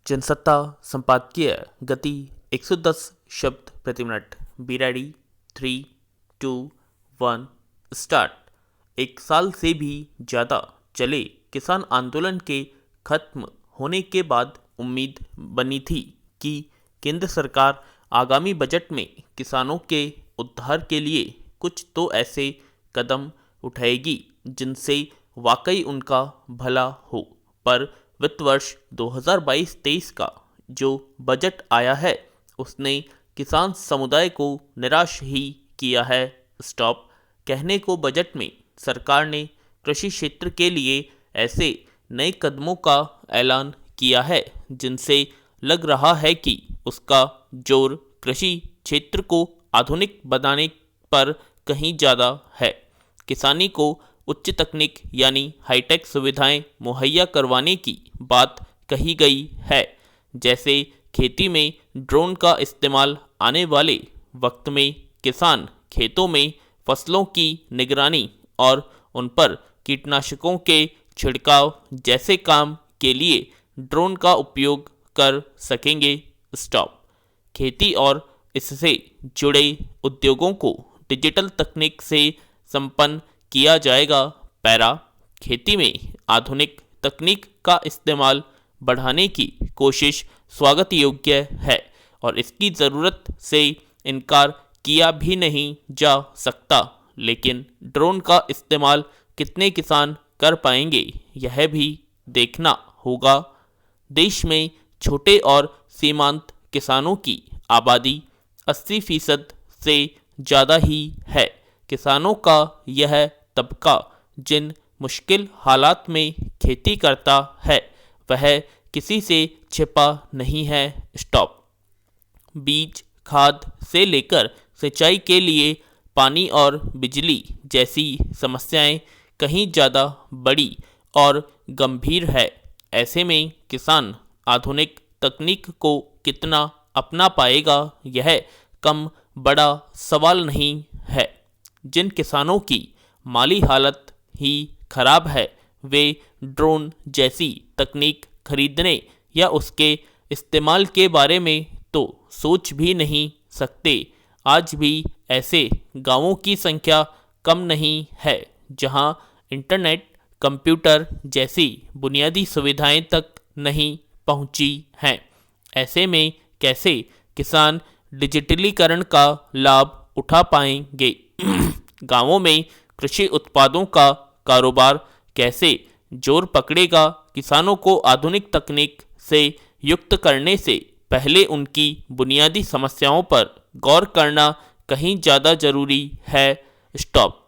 जनसत्ता संपादकीय गति 110 शब्द प्रति मिनट। Be ready, 3, 2, 1 start. एक साल से भी ज़्यादा चले किसान आंदोलन के खत्म होने के बाद उम्मीद बनी थी कि केंद्र सरकार आगामी बजट में किसानों के उद्धार के लिए कुछ तो ऐसे कदम उठाएगी जिनसे वाकई उनका भला हो। पर वित्त वर्ष 2022-23 का जो बजट आया है उसने किसान समुदाय को निराश ही किया है। स्टॉप कहने को बजट में सरकार ने कृषि क्षेत्र के लिए ऐसे नए कदमों का ऐलान किया है जिनसे लग रहा है कि उसका जोर कृषि क्षेत्र को आधुनिक बनाने पर कहीं ज़्यादा है। किसानी को उच्च तकनीक यानी हाईटेक सुविधाएं मुहैया करवाने की बात कही गई है, जैसे खेती में ड्रोन का इस्तेमाल आने वाले वक्त में किसान खेतों में फसलों की निगरानी और उन पर कीटनाशकों के छिड़काव जैसे काम के लिए ड्रोन का उपयोग कर सकेंगे। स्टॉप खेती और इससे जुड़े उद्योगों को डिजिटल तकनीक से संपन्न किया जाएगा। पैरा खेती में आधुनिक तकनीक का इस्तेमाल बढ़ाने की कोशिश स्वागत योग्य है और इसकी ज़रूरत से इनकार किया भी नहीं जा सकता, लेकिन ड्रोन का इस्तेमाल कितने किसान कर पाएंगे यह भी देखना होगा। देश में छोटे और सीमांत किसानों की आबादी 80% से ज़्यादा ही है। किसानों का यह तबका जिन मुश्किल हालात में खेती करता है वह किसी से छिपा नहीं है। स्टॉप बीज खाद से लेकर सिंचाई के लिए पानी और बिजली जैसी समस्याएं कहीं ज़्यादा बड़ी और गंभीर है। ऐसे में किसान आधुनिक तकनीक को कितना अपना पाएगा यह कम बड़ा सवाल नहीं है। जिन किसानों की माली हालत ही खराब है वे ड्रोन जैसी तकनीक खरीदने या उसके इस्तेमाल के बारे में तो सोच भी नहीं सकते। आज भी ऐसे गांवों की संख्या कम नहीं है जहां इंटरनेट कंप्यूटर जैसी बुनियादी सुविधाएं तक नहीं पहुंची हैं। ऐसे में कैसे किसान डिजिटलीकरण का लाभ उठा पाएंगे? गांवों में कृषि उत्पादों का कारोबार कैसे जोर पकड़ेगा? किसानों को आधुनिक तकनीक से युक्त करने से पहले उनकी बुनियादी समस्याओं पर गौर करना कहीं ज़्यादा ज़रूरी है। स्टॉप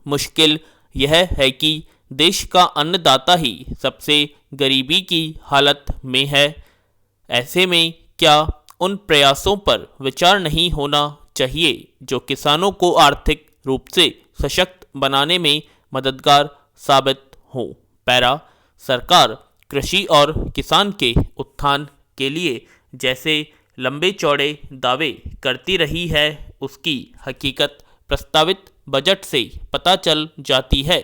मुश्किल यह है कि देश का अन्नदाता ही सबसे गरीबी की हालत में है। ऐसे में क्या उन प्रयासों पर विचार नहीं होना चाहिए जो किसानों को आर्थिक रूप से सशक्त बनाने में मददगार साबित हो? पैरा सरकार कृषि और किसान के उत्थान के लिए जैसे लंबे चौड़े दावे करती रही है उसकी हकीकत प्रस्तावित बजट से पता चल जाती है।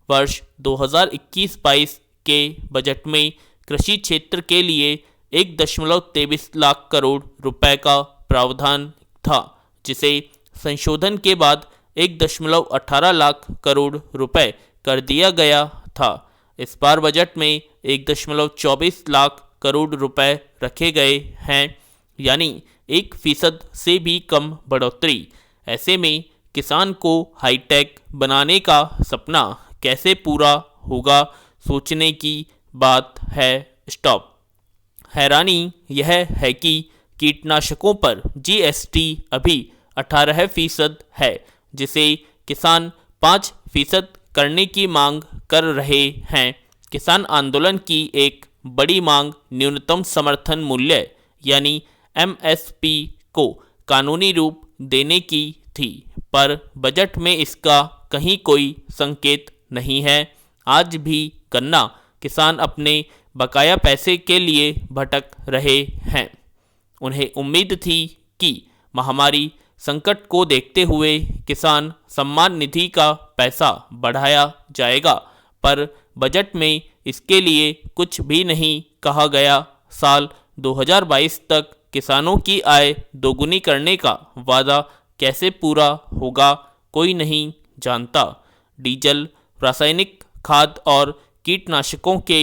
वर्ष 2021-22 के बजट में कृषि क्षेत्र के लिए 1.23 लाख करोड़ रुपए का प्रावधान था, जिसे संशोधन के बाद 1.18 लाख करोड़ रुपए कर दिया गया था। इस बार बजट में 1.24 लाख करोड़ रुपए रखे गए हैं, यानी 1% से भी कम बढ़ोतरी। ऐसे में किसान को हाईटेक बनाने का सपना कैसे पूरा होगा, सोचने की बात है। स्टॉप हैरानी यह है कि कीटनाशकों पर GST अभी 18% है, जिसे किसान 5% करने की मांग कर रहे हैं। किसान आंदोलन की एक बड़ी मांग न्यूनतम समर्थन मूल्य यानी MSP को कानूनी रूप देने की थी, पर बजट में इसका कहीं कोई संकेत नहीं है। आज भी गन्ना किसान अपने बकाया पैसे के लिए भटक रहे हैं। उन्हें उम्मीद थी कि महामारी संकट को देखते हुए किसान सम्मान निधि का पैसा बढ़ाया जाएगा, पर बजट में इसके लिए कुछ भी नहीं कहा गया साल 2022 तक किसानों की आय दोगुनी करने का वादा कैसे पूरा होगा, कोई नहीं जानता। डीजल, रासायनिक खाद और कीटनाशकों के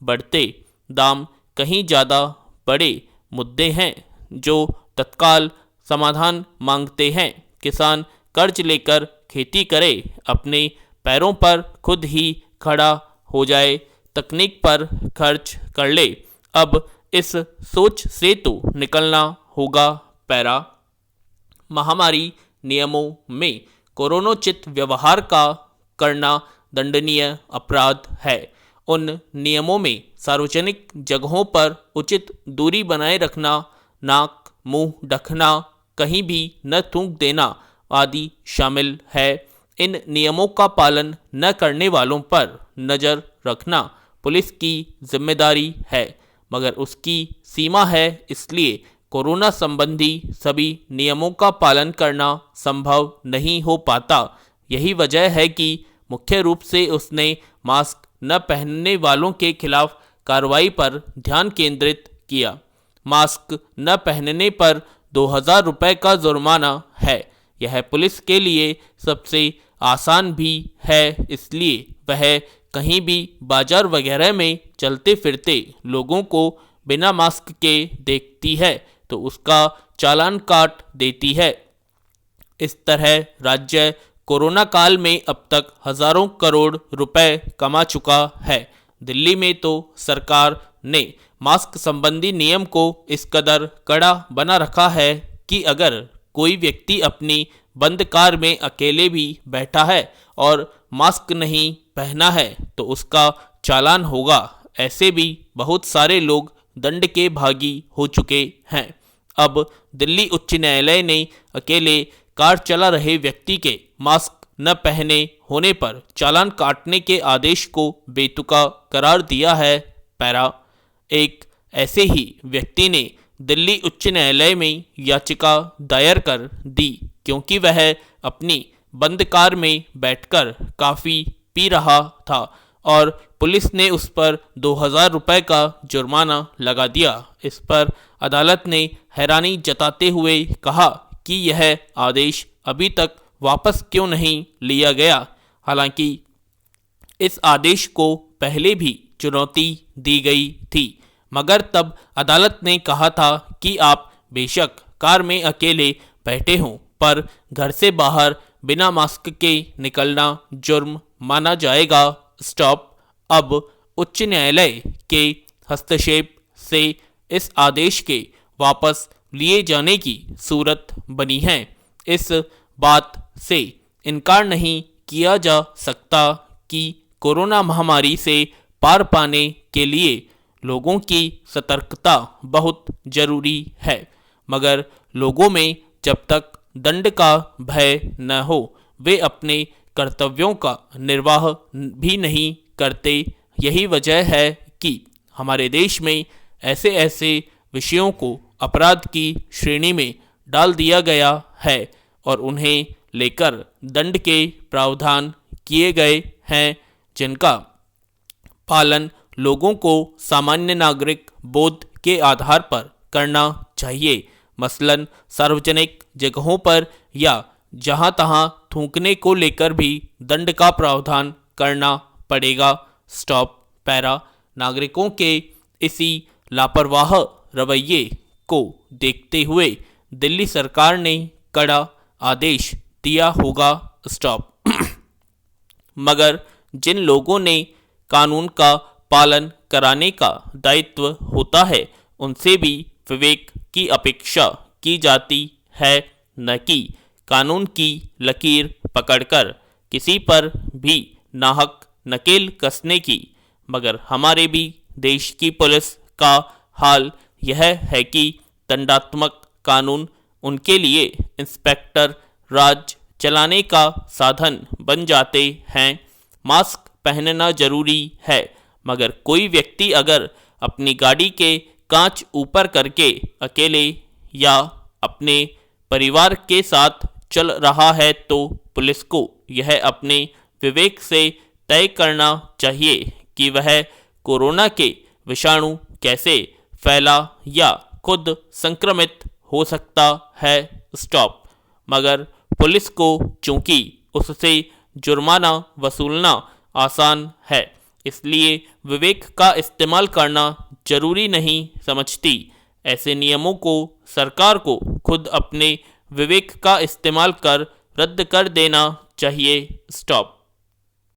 बढ़ते दाम कहीं ज़्यादा बड़े मुद्दे हैं जो तत्काल समाधान मांगते हैं। किसान कर्ज लेकर खेती करे, अपने पैरों पर खुद ही खड़ा हो जाए, तकनीक पर खर्च कर ले। अब इस सोच से तो निकलना होगा पैरा। महामारी नियमों में कोरोनोचित व्यवहार का करना दंडनीय अपराध है। उन नियमों में सार्वजनिक जगहों पर उचित दूरी बनाए रखना, नाक मुंह ढकना, कहीं भी न थूक देना आदि शामिल है। इन नियमों का पालन न करने वालों पर नज़र रखना पुलिस की जिम्मेदारी है, मगर उसकी सीमा है, इसलिए कोरोना संबंधी सभी नियमों का पालन करना संभव नहीं हो पाता। यही वजह है कि मुख्य रूप से उसने मास्क न पहनने वालों के खिलाफ कार्रवाई पर ध्यान केंद्रित किया। मास्क न पहनने पर 2000 रुपये का जुर्माना है। यह पुलिस के लिए सबसे आसान भी है, इसलिए वह कहीं भी बाजार वगैरह में चलते फिरते लोगों को बिना मास्क के देखती है तो उसका चालान काट देती है। इस तरह राज्य कोरोना काल में अब तक हजारों करोड़ रुपए कमा चुका है। दिल्ली में तो सरकार ने मास्क संबंधी नियम को इस कदर कड़ा बना रखा है कि अगर कोई व्यक्ति अपनी बंद कार में अकेले भी बैठा है और मास्क नहीं पहना है तो उसका चालान होगा। ऐसे भी बहुत सारे लोग दंड के भागी हो चुके हैं। अब दिल्ली उच्च न्यायालय ने अकेले कार चला रहे व्यक्ति के मास्क न पहने होने पर चालान काटने के आदेश को बेतुका करार दिया है। पैरा। एक ऐसे ही व्यक्ति ने दिल्ली उच्च न्यायालय में याचिका दायर कर दी क्योंकि वह अपनी बंद कार में बैठकर काफ़ी पी रहा था और पुलिस ने उस पर 2000 रुपये का जुर्माना लगा दिया। इस पर अदालत ने हैरानी जताते हुए कहा कि यह आदेश अभी तक वापस क्यों नहीं लिया गया। हालांकि इस आदेश को पहले भी चुनौती दी गई थी, मगर तब अदालत ने कहा था कि आप बेशक कार में अकेले बैठे हों पर घर से बाहर बिना मास्क के निकलना जुर्म माना जाएगा। स्टॉप। अब उच्च न्यायालय के हस्तक्षेप से इस आदेश के वापस लिए जाने की सूरत बनी है। इस बात से इनकार नहीं किया जा सकता कि कोरोना महामारी से पार पाने के लिए लोगों की सतर्कता बहुत जरूरी है, मगर लोगों में जब तक दंड का भय न हो वे अपने कर्तव्यों का निर्वाह भी नहीं करते। यही वजह है कि हमारे देश में ऐसे ऐसे विषयों को अपराध की श्रेणी में डाल दिया गया है और उन्हें लेकर दंड के प्रावधान किए गए हैं जिनका पालन लोगों को सामान्य नागरिक बोध के आधार पर करना चाहिए। मसलन सार्वजनिक जगहों पर या जहां तहां थूकने को लेकर भी दंड का प्रावधान करना पड़ेगा। स्टॉप। पैरा। नागरिकों के इसी लापरवाह रवैये को देखते हुए दिल्ली सरकार ने कड़ा आदेश दिया होगा। स्टॉप। मगर जिन लोगों ने कानून का पालन कराने का दायित्व होता है उनसे भी विवेक की अपेक्षा की जाती है, न कि कानून की लकीर पकड़कर किसी पर भी नाहक नकेल कसने की। मगर हमारे भी देश की पुलिस का हाल यह है कि दंडात्मक कानून उनके लिए इंस्पेक्टर राज चलाने का साधन बन जाते हैं। मास्क पहनना जरूरी है, मगर कोई व्यक्ति अगर अपनी गाड़ी के कांच ऊपर करके अकेले या अपने परिवार के साथ चल रहा है तो पुलिस को यह अपने विवेक से तय करना चाहिए कि वह कोरोना के विषाणु कैसे फैला या खुद संक्रमित हो सकता है। स्टॉप। मगर पुलिस को चूंकि उससे जुर्माना वसूलना आसान है, इसलिए विवेक का इस्तेमाल करना जरूरी नहीं समझती। ऐसे नियमों को सरकार को खुद अपने विवेक का इस्तेमाल कर रद्द कर देना चाहिए। स्टॉप।